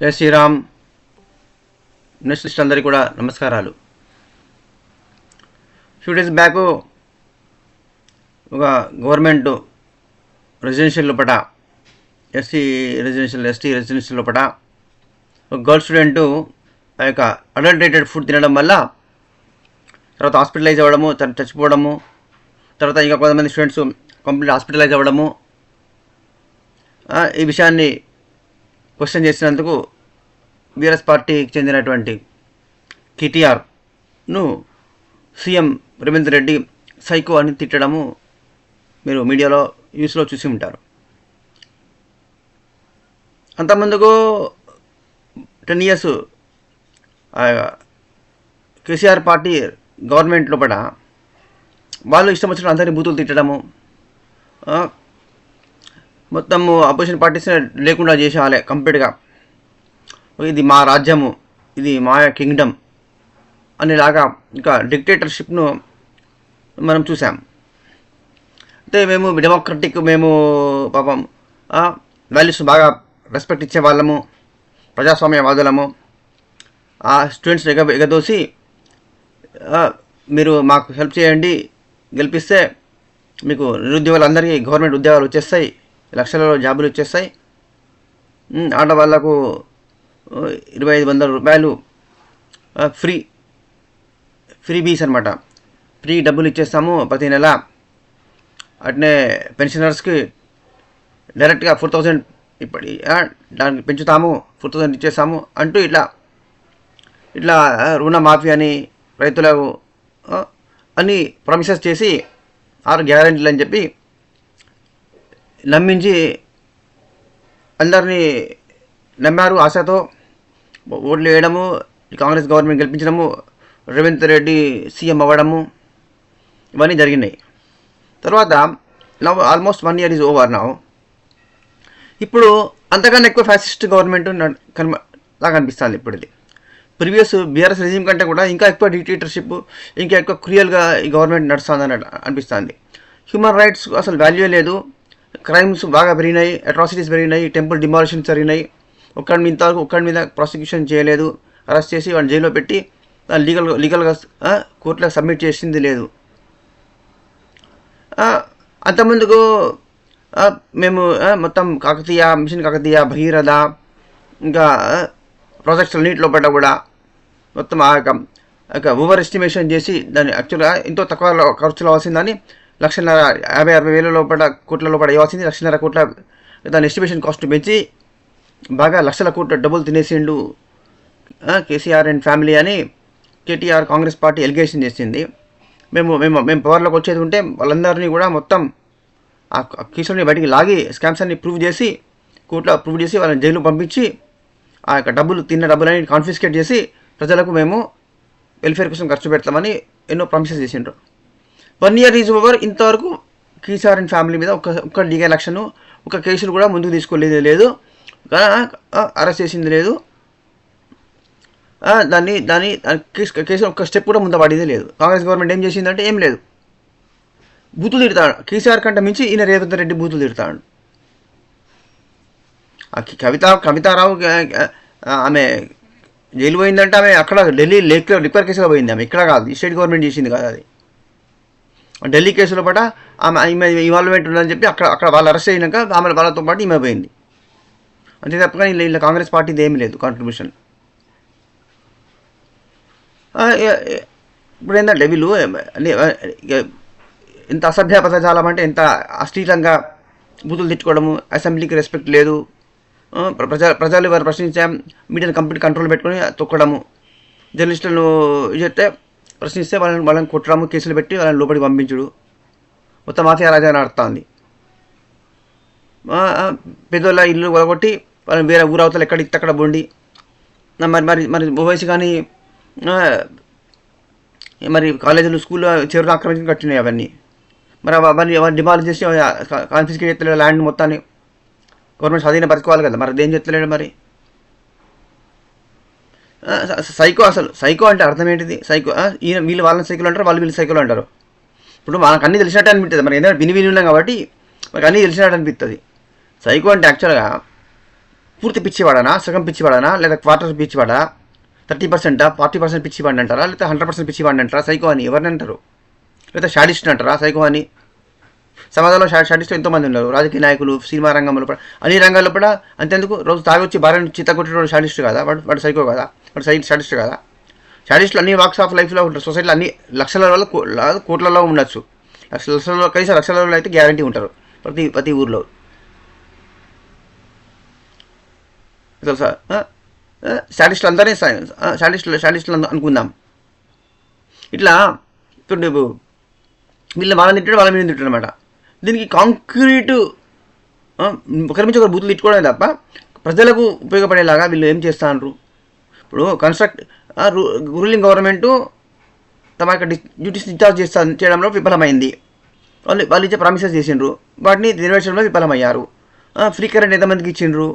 జై శ్రీరామ్. నెక్స్ట్ అందరికీ కూడా నమస్కారాలు. ఫ్యూ డేస్ బ్యాక్ ఒక గవర్నమెంట్ రెసిడెన్షియల్ లోపల ఎస్టీ రెసిడెన్షియల్ లోపల ఒక గర్ల్ స్టూడెంటు ఆ యొక్క అడల్టరేటెడ్ ఫుడ్ తినడం వల్ల తర్వాత హాస్పిటలైజ్ అవ్వడము, చచ్చిపోవడము, తర్వాత ఇంకా కొంతమంది స్టూడెంట్స్ కంప్లీట్ హాస్పిటలైజ్ అవ్వడము, ఈ విషయాన్ని క్వశ్చన్ చేసినందుకు బీఆర్ఎస్ పార్టీకి చెందినటువంటి కేటీఆర్ను సీఎం రేవంత్ రెడ్డి సైకో అని తిట్టడము మీరు మీడియాలో న్యూస్లో చూసి ఉంటారు. అంతకుముందుకు 10 years కేసీఆర్ పార్టీ గవర్నమెంట్ లోపల వాళ్ళు ఇష్టం వచ్చిన అందరినీ బూతులు తిట్టడము, మొత్తం అపోజిషన్ పార్టీస్ లేకుండా చేసేయాలి కంప్లీట్గా. ఇది మా రాజ్యము, ఇది మా కింగ్డమ్ అనేలాగా ఇంకా డిక్టేటర్షిప్ను మనం చూసాం. అంటే మేము డెమోక్రటిక్, మేము పాపం వాల్యూస్ బాగా రెస్పెక్ట్ ఇచ్చే వాళ్ళము, ప్రజాస్వామ్యవాదులము. ఆ స్టూడెంట్స్ ఎగదోసి మీరు మాకు హెల్ప్ చేయండి, గెలిపిస్తే మీకు నిరుద్యోగులందరికీ గవర్నమెంట్ ఉద్యోగాలు వచ్చేస్తాయి, లక్షలలో జాబులు వచ్చేస్తాయి, ఆడవాళ్లకు 2500 రూపాయలు ఫ్రీ బీస్ అనమాట, ఫ్రీ డబ్బులు ఇచ్చేస్తాము ప్రతి నెల. అట్నే పెన్షనర్స్కి డైరెక్ట్గా 4000 ఇప్పటి దానికి పెంచుతాము, 4000 ఇచ్చేస్తాము అంటూ ఇట్లా రుణమాఫీ అని రైతులకు అన్ని ప్రామిసెస్ చేసి 6 గ్యారెంటీలు అని చెప్పి నమ్మించి అందరినీ నమ్మారు. ఆశతో ఓట్లు వేయడము, కాంగ్రెస్ గవర్నమెంట్ గెలిపించడము, రేవంత్ రెడ్డి సీఎం అవ్వడము, ఇవన్నీ జరిగినాయి. తర్వాత now almost 1 year is over now. ఇప్పుడు అంతకన్నా ఎక్కువ ఫ్యాసిస్ట్ గవర్నమెంట్ లాగా అనిపిస్తుంది. ఇప్పుడు ఇది ప్రీవియస్ బీఆర్ఎస్ రెజిమ్ కంటే కూడా ఇంకా ఎక్కువ డిక్టేటర్షిప్, ఇంకా ఎక్కువ క్రియల్గా ఈ గవర్నమెంట్ నడుస్తుంది అనిపిస్తుంది. హ్యూమన్ రైట్స్ అసలు వాల్యూ లేదు, క్రైమ్స్ బాగా పెరిగినాయి, అట్రాసిటీస్ పెరిగినాయి, టెంపుల్ డిమాలిషన్స్ జరిగినాయి. ఒక్కడి మీద ప్రాసిక్యూషన్ చేయలేదు, అరెస్ట్ చేసి వాడిని జైల్లో పెట్టి లీగల్గా కోర్టులో సబ్మిట్ చేసింది లేదు. అంతకుముందుకు మేము మొత్తం మిషన్ కాకతీయ, భగీరథ, ఇంకా ప్రాజెక్ట్స్ అన్నింటిలో పడ్డ కూడా మొత్తం ఆ యొక్క ఓవర్ ఎస్టిమేషన్ చేసి దాన్ని యాక్చువల్గా ఎంతో తక్కువ ఖర్చులు అవ్వాల్సిందని 1,50,000 లోపల కోట్ల లోపల ఇవ్వాల్సింది 1,50,000 కోట్ల దాని ఎస్టిమేషన్ కాస్ట్ పెంచి బాగా లక్షల కోట్ల డబ్బులు తినేసిండు కేసీఆర్ అండ్ ఫ్యామిలీ అని కేటీఆర్ కాంగ్రెస్ పార్టీ ఎలిగేషన్ చేసింది. మేము పవర్లోకి వచ్చేది ఉంటే వాళ్ళందరినీ కూడా మొత్తం ఆ కేసులని బయటికి లాగి స్కామ్స్ అన్ని ప్రూవ్ చేసి కోర్టులో ప్రూవ్ చేసి వాళ్ళని జైలు పంపించి ఆ యొక్క తిన్న డబ్బులని కాన్ఫిస్కేట్ చేసి ప్రజలకు మేము వెల్ఫేర్ కోసం ఖర్చు పెడతామని ఎన్నో ప్రామిసెస్ చేసిండ్రు. 1 year ఈజ్ ఓవర్. ఇంతవరకు కేసీఆర్ అండ్ ఫ్యామిలీ మీద ఒక్క లీగల్ యాక్షన్, ఒక కేసులు కూడా ముందుకు తీసుకోలేదు లేదు, అరెస్ట్ చేసింది లేదు, దాని కేసు ఒక్క స్టెప్ కూడా ముందు పడేది లేదు. కాంగ్రెస్ గవర్నమెంట్ ఏం చేసిందంటే ఏం లేదు, బూతులు తిడతాడు. కేసీఆర్ కంటే మించి ఈయన రేవంత్ రెడ్డి బూతులు తిడతాడు. కవితారావు ఆమె జైలు పోయిందంటే ఆమె అక్కడ ఢిల్లీ లిక్కర్ కేసులో పోయింది. ఆమె ఇక్కడ కాదు, ఈ స్టేట్ గవర్నమెంట్ చేసింది కాదు, అది ఢిల్లీ కేసులో పాటు ఈమె ఇన్వాల్వ్మెంట్ ఉందని చెప్పి అక్కడ వాళ్ళు అరెస్ట్ అయినాక వాళ్ళతో పాటు ఈమె పోయింది. అంతే తప్పగా ఇలా కాంగ్రెస్ పార్టీది ఏమీ లేదు కాంట్రిబ్యూషన్. ఇప్పుడు ఏంటంటే వీళ్ళు ఎంత అసభ్య పదజాలం అంటే ఎంత అశ్లీలంగా బూతులు తిట్టుకోవడము, అసెంబ్లీకి రెస్పెక్ట్ లేదు, ప్రజలు వారు ప్రశ్నించాం, మీడియాని కంప్లీట్ కంట్రోల్ పెట్టుకొని తొక్కడము, జర్నలిస్టులను చెప్తే ప్రశ్నిస్తే వాళ్ళని కొట్టడము, కేసులు పెట్టి వాళ్ళని లోపలికి పంపించుడు, మొత్తం మాఫియా రాజా నడుస్తుంది. పెద్దోళ్ళ ఇల్లు కొలగొట్టి వాళ్ళని వేరే ఊరవతలు ఎక్కడ బొండి మరి ఓవైసీ కానీ మరి కాలేజీలు స్కూల్లో చెరువులు ఆక్రమించి కట్టినాయి. అవన్నీ మరి డిమాలిష్ చేసి కాన్ఫిస్కేట్ చేస్తలేడు ల్యాండ్ మొత్తాన్ని, గవర్నమెంట్ స్వాధీనపరచుకోవాలి కదా, మరి అదేం చెప్తలేడు. మరి సైకో అంటే అర్థం ఏంటిది? వీళ్ళు వాళ్ళని సైకిల్ అంటారు, వీళ్ళు సైకిల్ అంటారు. ఇప్పుడు మనకు అన్నీ తెలిసినట్టు అనిపిస్తుంది, మరి ఏదైనా విని ఉన్నాం కాబట్టి మనకు అన్నీ తెలిసినట్టు అనిపిస్తుంది. సైకో అంటే యాక్చువల్గా పూర్తి పిచ్చివాడనా, సగం పిచ్చివాడనా, లేదా క్వార్టర్ పిచ్చివాడా, 30%, 40% పిచ్చివాడిని అంటారా, లేదా 100% పిచ్చివాడిని అంటారా సైకో అని? ఎవరిని అంటారు? లేదా షాడిస్ట్ అంటారా సైకో అని? సమాజంలో షాడిస్టులు ఎంతోమంది ఉన్నారు. రాజకీయ నాయకులు, సినిమా రంగంలో కూడా, అన్ని రంగాల్లో కూడా. అంతేందుకు రోజు తాగొచ్చి భార్యను చిత్తగొట్టేవాడు షాడిస్ట్ కదా, వాడు సైకో కదా, వాడు షాడిస్ట్ కదా. షాడిస్టులు అన్ని వాక్స్ ఆఫ్ లైఫ్లో ఉంటారు. సొసైటీలో అన్ని లక్షల వల్ల కోట్లలో ఉండొచ్చు. లక్షలలో కనీసం లక్షలలో అయితే గ్యారంటీ ఉంటారు ప్రతి ఊర్లో. తెలుసా? షాడిస్టులు అందరినీ షాడిస్టులు అనుకుందాం. ఇట్లా ఇప్పుడు వీళ్ళని వాళ్ళని తిట్టాడు, వాళ్ళ మీద తిట్టాడు అనమాట. దీనికి కాంక్రీటు ఒకరి నుంచి ఒకరు బూతులు తిట్టుకోవడమే తప్ప ప్రజలకు ఉపయోగపడేలాగా వీళ్ళు ఏం చేస్తున్నారు? ఇప్పుడు రూలింగ్ గవర్నమెంటు తమ యొక్క డ్యూటీస్ డిశ్చార్జ్ చేయడంలో విఫలమైంది. వాళ్ళు ఇచ్చే ప్రామిసెస్ చేసిండ్రు, వాటిని నెరవేర్చడంలో విఫలమయ్యారు. ఫ్రీ కరెంట్ ఎంతమందికి ఇచ్చిండ్రు?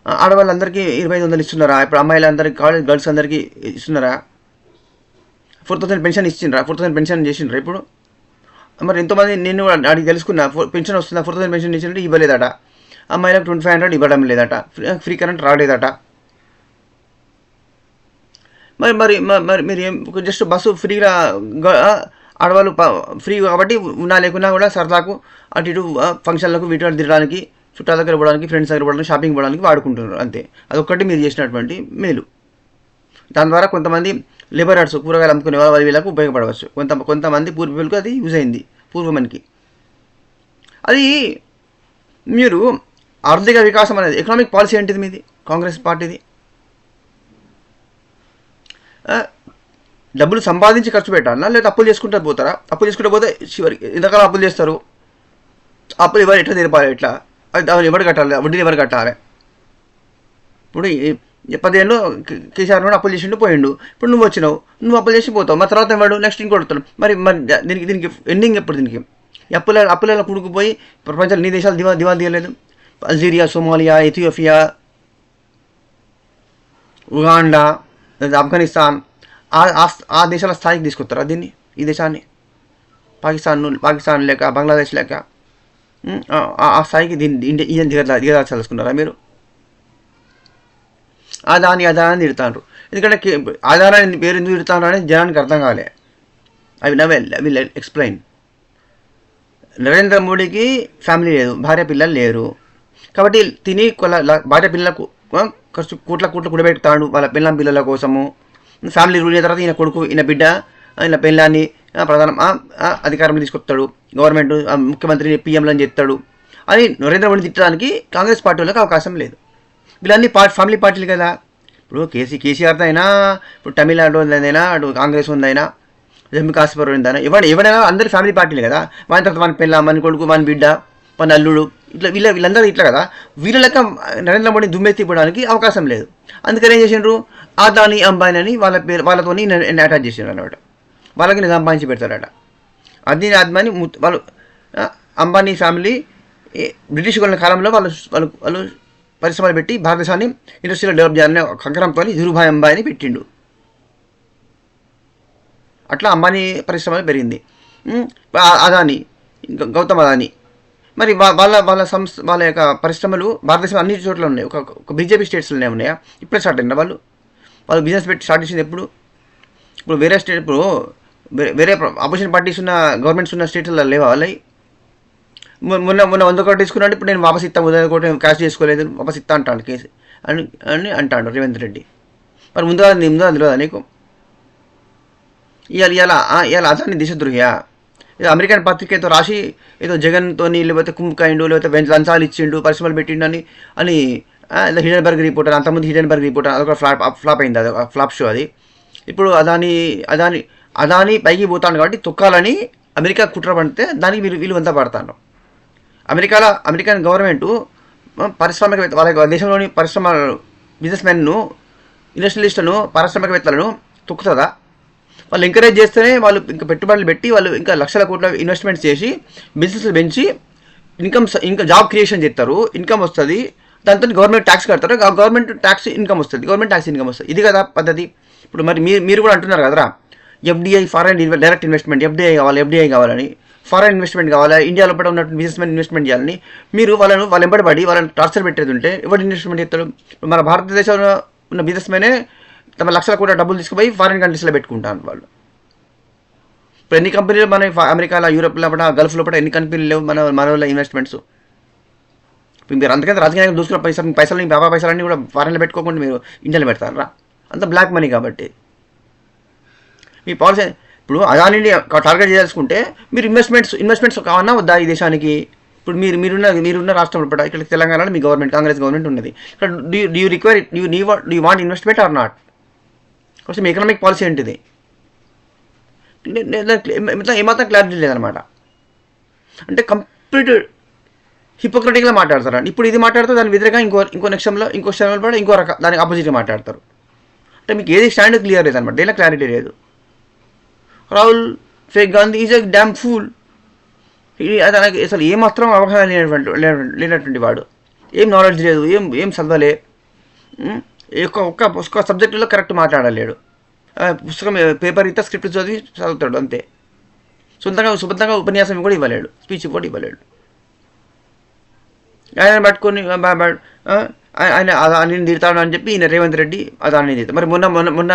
ఆడవాళ్ళందరికీ 2500 ఇస్తున్నారా? ఇప్పుడు అమ్మాయిలందరికీ, కాలేజ్ గర్ల్స్ అందరికీ ఇస్తున్నారా? 4000 పెన్షన్ ఇచ్చిండ్రా? 4000 పెన్షన్ చేసిండ్రా? ఇప్పుడు మరి ఎంతోమంది నేను అడిగి తెలుసుకున్నా, పెన్షన్ వస్తుందా? 4000 పెన్షన్ ఇచ్చినట్టు ఇవ్వలేదట. అమ్మాయిలకు 2500 ఇవ్వడం లేదట. ఫ్రీ కరెంట్ రాలేదట. మరి మీరు ఏం జస్ట్ బస్సు ఫ్రీగా ఆడవాళ్ళు ఫ్రీ కాబట్టి ఉన్నా లేకున్నా కూడా సరదాకు అటు ఇటు ఫంక్షన్లకు వీటి తిరగడానికి, చుట్టాల దగ్గర పోవడానికి, ఫ్రెండ్స్ దగ్గర పోవడానికి, షాపింగ్ పోవడానికి వాడుకుంటున్నారు అంతే. అదొక్కటి మీరు చేసినటువంటి మేలు. దాని ద్వారా కొంతమంది లేబరర్స్, కూరగాయలు అమ్ముకునే వాళ్ళు వీళ్ళకు ఉపయోగపడవచ్చు. కొంతమంది పూర్వీకులకు అది యూజ్ అయింది, పూర్వమనికి. అది మీరు ఆర్థిక వికాసం అనేది, ఎకనామిక్ పాలసీ ఏంటిది మీది? కాంగ్రెస్ పార్టీది డబ్బులు సంపాదించి ఖర్చు పెట్టాలా, లేదా అప్పులు చేసుకుంటూ పోతారా? అప్పులు చేసుకుంటూ పోతే చివరికి ఎంతకాలం అప్పులు చేస్తారు? అప్పులు ఎవరు ఎట్లా తెరపాలి? ఎట్లా అది ఎవరు కట్టాలి? వడ్డీలు ఎవరు కట్టాలి? ఇప్పుడు 10 ఏళ్ళు కేసీఆర్ కూడా అప్పులు చేసిండు, పోయిండు. ఇప్పుడు నువ్వు వచ్చినావు, నువ్వు అప్పులు చేసి పోతావు. మరి తర్వాత వాడు నెక్స్ట్ ఇంకోటి వస్తాడు. మరి దీనికి ఎండింగ్ ఎప్పుడు? దీనికి అప్పుల కూడుకుపోయి ప్రపంచంలో నీ దేశాలు దివాళ తీయలేదు. Algeria, Somalia, Ethiopia, Uganda, Afghanistan, ఆ దేశాల స్థాయికి తీసుకొస్తారా దీన్ని, ఈ దేశాన్ని? పాకిస్తాన్ లేక, బంగ్లాదేశ్ లేక ఆ స్థాయికి దీన్ని ఈయన దిగదాల్చుకున్నారా మీరు? అదాని తిడతారు. ఎందుకంటే ఆదానాన్ని పేరు ఎందుకు తిడతారు అనేది జనానికి అర్థం కాలే. I will explain. నరేంద్ర మోడీకి ఫ్యామిలీ లేదు, భార్య పిల్లలు లేరు. కాబట్టి తిని భార్య పిల్లలకు కోట్ల కూడబెడతాడు వాళ్ళ పిల్లల కోసము. ఫ్యామిలీ రూల్ అయిన తర్వాత ఈయన కొడుకు, ఈయన బిడ్డ, ఈయన పిల్లాన్ని అధికారంలో తీసుకొస్తాడు. గవర్నమెంట్ ముఖ్యమంత్రిని పిఎంలని చెప్తాడు అని నరేంద్ర మోడీ తిట్టడానికి కాంగ్రెస్ పార్టీ వాళ్ళకి అవకాశం లేదు. వీళ్ళన్నీ ఫ్యామిలీ పార్టీలు కదా. ఇప్పుడు కేసీఆర్తో అయినా, ఇప్పుడు తమిళనాడు ఉందైనా, అటు కాంగ్రెస్ ఉందైనా, జమ్మూ కాశ్మీర్ ఉందైనా, ఎవరైనా అందరూ ఫ్యామిలీ పార్టీలు కదా. వాని తర్వాత మన పిల్ల, మన కొడుకు, మన బిడ్డ, మన అల్లుడు, ఇట్లా వీళ్ళందరూ ఇట్లా కదా. వీళ్ళ లెక్క నరేంద్ర మోడీ దుమ్మెత్తి ఇవ్వడానికి అవకాశం లేదు. అందుకని ఏం చేసిండ్రు? అదాని, అంబానీ అని వాళ్ళతో అటాచ్ చేసిండ్రు అన్నమాట. వాళ్ళకి సంపాదించి పెడతారట. అదాని వాళ్ళు అంబానీ ఫ్యామిలీ బ్రిటిష్ వాళ్ళ కాలంలో వాళ్ళు పరిశ్రమలు పెట్టి భారతదేశాన్ని ఇండస్ట్రీలో డెవలప్ చేయాలనే కంకరంతో ధీరుభాయ్ అంబానీ పెట్టిండు. అట్లా అంబానీ పరిశ్రమలు పెరిగింది. అదాని, గౌతమ్ అదాని, మరి వాళ్ళ యొక్క పరిశ్రమలు భారతదేశం అన్ని చోట్ల ఉన్నాయి. ఒక బీజేపీ స్టేట్స్లోనే ఉన్నాయా? ఇప్పుడే స్టార్ట్ అయినా వాళ్ళు బిజినెస్ పెట్టి స్టార్ట్ చేసింది ఎప్పుడు? ఇప్పుడు వేరే స్టేట్, ఇప్పుడు వేరే అపోజిషన్ పార్టీస్ ఉన్న, గవర్నమెంట్స్ ఉన్న స్టేట్లలో లేవా వాళ్ళవి? మొన్న 100 కోట్లు తీసుకున్నాడు, ఇప్పుడు నేను వాపస్ ఇస్తాను, 100 కోట్లు క్యాష్ చేసుకోలేదు, వాపస్ ఇస్తా అంటాడు కేసు అని అంటాడు రేవంత్ రెడ్డి. మరి ముందుగా తెలియదా నీకు? ఇవాళ అదాన్ని దేశద్రోహియా? ఏదో అమెరికన్ పత్రికతో రాసి ఏదో జగన్తో లేకపోతే కుంభకాయిండు, లేకపోతే లంచాలు ఇచ్చిండు, పరిశ్రమలు పెట్టిండు అని హిడెన్బర్గ్ రిపోర్టర్, అంతకుముందు హిడెన్బర్గ్ రిపోర్టర్, అదొక ఫ్లాప్ అయింది, అదొక ఫ్లాప్ షో అది. ఇప్పుడు అదాని పైకి పోతాడు కాబట్టి తొక్కాలని అమెరికా కుట్ర పడితే దానికి వీళ్ళు వంత పడతాను. అమెరికన్ గవర్నమెంటు పారిశ్రామికవేత్త, వాళ్ళ దేశంలోని బిజినెస్ మెన్ను, ఇండస్ట్రియలిస్టులను, పారిశ్రామికవేత్తలను తొక్కుతుందా? వాళ్ళు ఎంకరేజ్ చేస్తేనే వాళ్ళు ఇంకా పెట్టుబడులు పెట్టి వాళ్ళు ఇంకా లక్షల కోట్ల ఇన్వెస్ట్మెంట్స్ చేసి బిజినెస్లు పెంచి ఇంకా జాబ్ క్రియేషన్ చేస్తారు, ఇన్కమ్ వస్తుంది. దాంతో గవర్నమెంట్ ట్యాక్స్ కడతారు, గవర్నమెంట్ ట్యాక్స్ ఇన్కమ్ వస్తుంది, గవర్నమెంట్ ట్యాక్స్ ఇన్కమ్ వస్తుంది. ఇది కదా పద్ధతి. ఇప్పుడు మరి మీరు కూడా అంటున్నారు కదరా, FDI, foreign direct investment, FDI కావాలని. ఫారెన్ ఇన్వెస్ట్మెంట్ కావాలా, ఇండియా లోపల ఉన్నటువంటి బిజినెస్ మ్యాన్ ఇన్వెస్ట్మెంట్ చేయాలని మీరు వాళ్ళ ఎంబడి వాళ్ళని టార్చర్ పెట్టేది ఉంటే ఎవరు ఇన్వెస్ట్మెంట్ చేస్తారు? మన భారతదేశంలో ఉన్న బిజినెస్ మ్యానే తమ లక్షల కూడా డబ్బులు తీసుకుపోయి ఫారిన్ కంట్రీస్లో పెట్టుకుంటాను వాళ్ళు. ఇప్పుడు ఎన్ని కంపెనీలు మన అమెరికాలో, యూరోప్ లోపల, గల్ఫ్ లోపల ఎన్ని కంపెనీలు లేవు మన వాళ్ళ ఇన్వెస్ట్మెంట్స్? మీరు అంతకంటే రాజకీయంగా చూసుకున్న పైసలు వ్యాపార పైసలన్నీ కూడా ఫారెన్లో పెట్టుకోకుండా మీరు ఇండియాలో పెడతారా? అంత బ్లాక్ మనీ కాబట్టి మీ పాలసీ. ఇప్పుడు అదానిని టార్గెట్ చేయాల్సుకుంటే మీరు ఇన్వెస్ట్మెంట్స్ కావాలన్నా వద్దా ఈ దేశానికి? ఇప్పుడు మీరున్న రాష్ట్రం లోపల ఇక్కడ తెలంగాణలో మీ గవర్నమెంట్, కాంగ్రెస్ గవర్నమెంట్ ఉన్నది. ఇక్కడ do you require you want investment or not? కాబట్టి మీ ఎకనామిక్ పాలసీ ఏంటిది? ఏమాత్రం క్లారిటీ లేదనమాట. అంటే కంప్లీట్ హిపోక్రటిక్గా మాట్లాడతారు. ఇప్పుడు ఇది మాట్లాడితే దాని వ్యతిరేకంగా ఇంకో క్షణంలో కూడా ఇంకో రకం దానికి ఆపోజిట్గా మాట్లాడతారు. అంటే మీకు ఏది స్టాండ్ క్లియర్ లేదనమాట, దేనిలో క్లారిటీ లేదు. Rahul fake Gandhi is a damn fool. తనకి అసలు ఏమాత్రం అవగాహన లేనటువంటి వాడు, ఏం నాలెడ్జ్ లేదు, ఏం చదవలే, ఒక్క సబ్జెక్టులో కరెక్ట్ మాట్లాడలేడు. పుస్తకం పేపర్ ఇస్తే స్క్రిప్ట్ చదువుతాడు అంతే. సుబద్ధంగా ఉపన్యాసం కూడా ఇవ్వలేడు, స్పీచ్ కూడా ఇవ్వలేడు. ఆయన పట్టుకొని ఆయన అదాన్ని తిడతాడు అని చెప్పి ఈయన రేవంత్ రెడ్డి అదాన్ని తిడతాడు. మరి మొన్న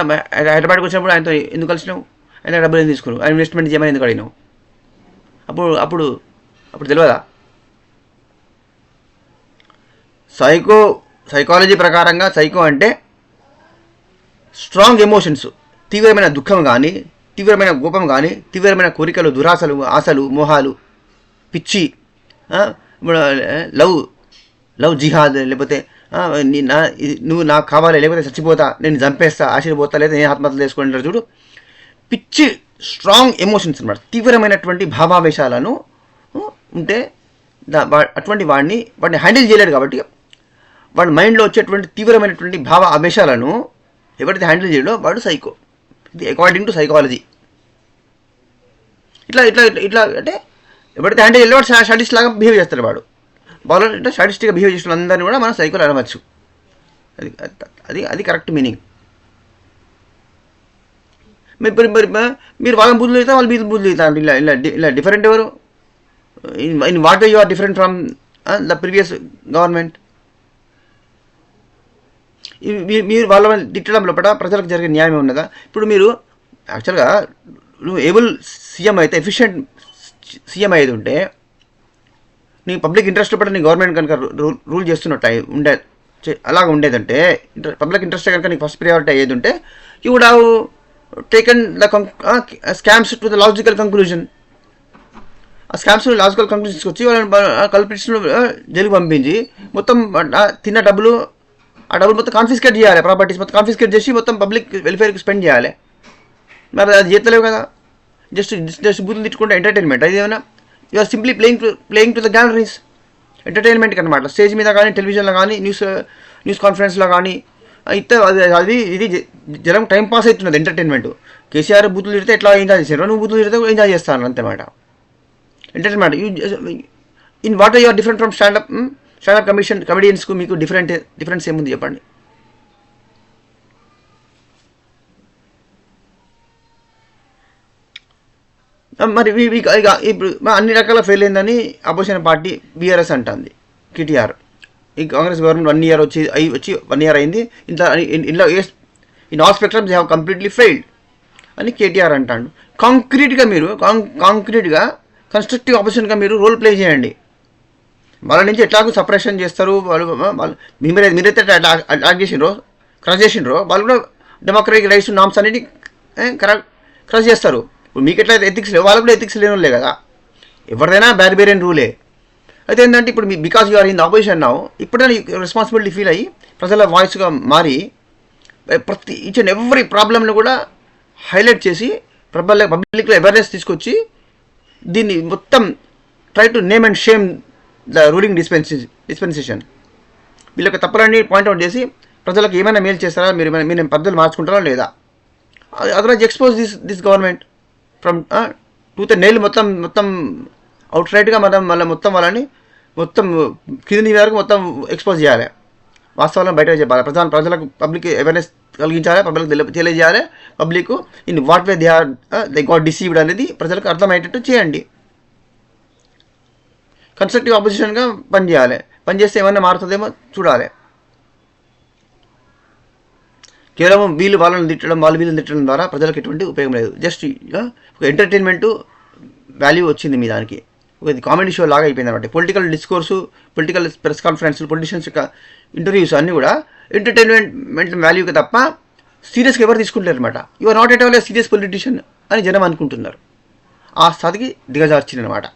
హైదరాబాద్కి వచ్చినప్పుడు ఆయనతో ఎందుకు కలిసినావు? ఆయన డబ్బులు ఎందుకు తీసుకున్నావు? ఆయన ఇన్వెస్ట్మెంట్ చేయమని ఎందుకు అడిగినావు? అప్పుడు తెలియదా? సైకాలజీ ప్రకారంగా సైకో అంటే స్ట్రాంగ్ ఎమోషన్స్, తీవ్రమైన దుఃఖం కానీ, తీవ్రమైన కోపం కానీ, తీవ్రమైన కోరికలు, దురాశలు, ఆశలు, మోహాలు, పిచ్చి, లవ్ జిహాద్, లేకపోతే నువ్వు నాకు కావాలి, లేకపోతే చచ్చిపోతా, నేను చంపేస్తా, ఆశీర్పోతా, లేదా నేను ఆత్మహత్య చేసుకుంటారు చూడు. పిచ్చి స్ట్రాంగ్ ఎమోషన్స్ అన్నమాట, తీవ్రమైనటువంటి భావావేశాలను ఉంటే అటువంటి వాడిని హ్యాండిల్ చేయలేడు. కాబట్టి వాడి మైండ్లో వచ్చేటువంటి తీవ్రమైనటువంటి భావ ఆవేశాలను ఎవరైతే హ్యాండిల్ చేయడో వాడు సైకో. ఇది అకార్డింగ్ టు సైకాలజీ. ఇట్లా అంటే ఎవరైతే హ్యాండిల్ చేయలేదో వాడు షాడిస్ట్ లాగా బిహేవ్ చేస్తాడు. వాళ్ళు అంటే షాడిస్ట్గా బిహేవ్ చేసిన అందరినీ కూడా మనం సైకోలు అనవచ్చు. అది కరెక్ట్ మీనింగ్. మీరు వాళ్ళని బుద్ధులు అవుతా, వాళ్ళు మీరు బుద్ధులు అవుతారు. ఇలా డిఫరెంట్ ఎవరు? In what you are different from the previous government? మీరు వాళ్ళ తిట్టడం లోపల ప్రజలకు జరిగే న్యాయం ఉన్నదా? ఇప్పుడు మీరు యాక్చువల్గా నువ్వు ఏబుల్ సీఎం అయితే, ఎఫిషియెంట్ సీఎం అయ్యేది ఉంటే, నీ పబ్లిక్ ఇంట్రెస్ట్ లోపల నీ గవర్నమెంట్ కనుక రూల్ చేస్తున్నట్టు అలాగ ఉండేదంటే, పబ్లిక్ ఇంట్రెస్ట్ కనుక నీకు ఫస్ట్ ప్రియారిటీ అయ్యేది ఉంటే, you would have taken the scams to the logical conclusion. ఆ స్కామ్స్ లాజికల్ కంక్లూజన్స్కి వచ్చి వాళ్ళని కల్పిట్స్ను జైలుకి పంపించి మొత్తం తిన్న డబ్బులు మొత్తం కాన్ఫిస్కేట్ చేయాలి, ప్రాపర్టీస్ మొత్తం కాన్ఫిస్కేట్ చేసి మొత్తం పబ్లిక్ వెల్ఫేర్కి స్పెండ్ చేయాలి. మరి అది చేస్తలేవు కదా. జస్ట్ బూతులు తిట్టుకుంటే ఎంటర్టైన్మెంట్ అది ఏమైనా? You are simply playing to the galleries. ఎంటర్టైన్మెంట్కి అనమాట. స్టేజ్ మీద కానీ, టెలివిజన్లో కానీ, న్యూస్ కాన్ఫరెన్స్లో కానీ ఇది జనం టైం పాస్ అవుతున్నది ఎంటర్టైన్మెంట్. కేసీఆర్ బూతులు తిడితే ఎట్లా ఎంజాయ్ చేశారు, నువ్వు బూతులు తిడితే ఎంజాయ్ చేస్తాను అంతమాట. Entertainment. In what you are different from standup కమెడియన్స్కు మీకు డిఫరెన్స్ ఏముంది చెప్పండి? మరి ఇప్పుడు అన్ని రకాల ఫెయిల్ అయిందని అపోజిషన్ పార్టీ బీఆర్ఎస్ అంటుంది. కేటీఆర్ ఈ కాంగ్రెస్ గవర్నమెంట్ 1 year వచ్చి 1 year అయింది, ఇంట్లో in all spectrums they have completely failed అని కేటీఆర్ అంటాడు. కాంక్రీట్గా కన్స్ట్రక్టివ్ ఆపోజిషన్గా మీరు రోల్ ప్లే చేయండి. వాళ్ళ నుంచి ఎట్లాగో సపరేషన్ చేస్తారు. మీరైతే అటాక్ చేసినరో, క్రష్ చేసినరో, వాళ్ళు కూడా డెమోక్రటిక్ రైట్స్ నామ్స్ అనేది క్రష్ చేస్తారు. ఇప్పుడు మీకు ఎట్లా ఎథిక్స్ లేవు, వాళ్ళకు కూడా ఎథిక్స్ లేని కదా. ఎవరిదైనా బ్యార్బేరియన్ రూలే. అయితే ఏంటంటే ఇప్పుడు because you are in the opposition now, ఇప్పుడైనా రెస్పాన్సిబిలిటీ ఫీల్ అయ్యి ప్రజల వాయిస్గా మారి ప్రతి ఈచ్ అండ్ ఎవ్రీ ప్రాబ్లమ్ను కూడా హైలైట్ చేసి పబ్లిక్లో అవేర్నెస్ తీసుకొచ్చి దీన్ని మొత్తం try to name and shame the ruling dispensation. వీళ్ళకి తప్పులన్నీ పాయింట్అవుట్ చేసి ప్రజలకు ఏమైనా మేలు చేస్తారా, మీరు పద్ధతులు మార్చుకుంటారా లేదా? Otherwise expose this government from tooth nail మొత్తం అవుట్ రైట్గా మొత్తం వాళ్ళని మొత్తం కింది వరకు మొత్తం ఎక్స్పోజ్ చేయాలి, వాస్తవాలను బయట చెప్పాలి. ప్రజలకు పబ్లిక్ అవేర్నెస్ కలిగించాలి, పబ్లిక్ తెలియజేయాలి. Public in what way they got deceived అనేది ప్రజలకు అర్థమయ్యేటట్టు చేయండి. కన్స్ట్రక్టివ్ ఆపోజిషన్గా పనిచేయాలి. పనిచేస్తే ఏమన్నా మారుతుందేమో చూడాలి. కేవలం వీళ్ళు వాళ్ళని తిట్టడం, వాళ్ళు వీళ్ళని తిట్టడం ద్వారా ప్రజలకు ఎటువంటి ఉపయోగం లేదు. జస్ట్ ఒక ఎంటర్టైన్మెంటు వాల్యూ వచ్చింది మీ దానికి. ఒక కామెడీ షో లాగా అయిపోయింది అనమాట. పొలిటికల్ డిస్కోర్సు, పొలిటికల్ ప్రెస్ కాన్ఫరెన్స్లు, పొలిటీషియన్స్ యొక్క ఇంటర్వ్యూస్ అన్నీ కూడా ఎంటర్టైన్మెంట్ వాల్యూకి తప్ప సీరియస్గా ఎవరు తీసుకుంటారు అనమాట. You are not at all a serious politician అని జనం అనుకుంటున్నారు. ఆ స్థాయికి దిగజార్చింది అనమాట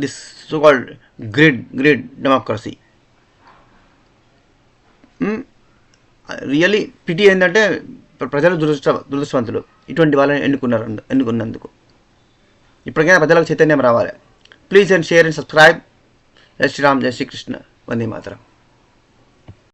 this so called great democracy. Really pity ఏంటంటే ప్రజలు దురదృష్టవంతులు ఇటువంటి వాళ్ళని ఎన్నుకున్నందుకు. ఇప్పటికైనా ప్రజలకు చైతన్యం రావాలి. Please and share and subscribe. జై శ్రీరామ్, జై శ్రీకృష్ణ, వందే మాతరం.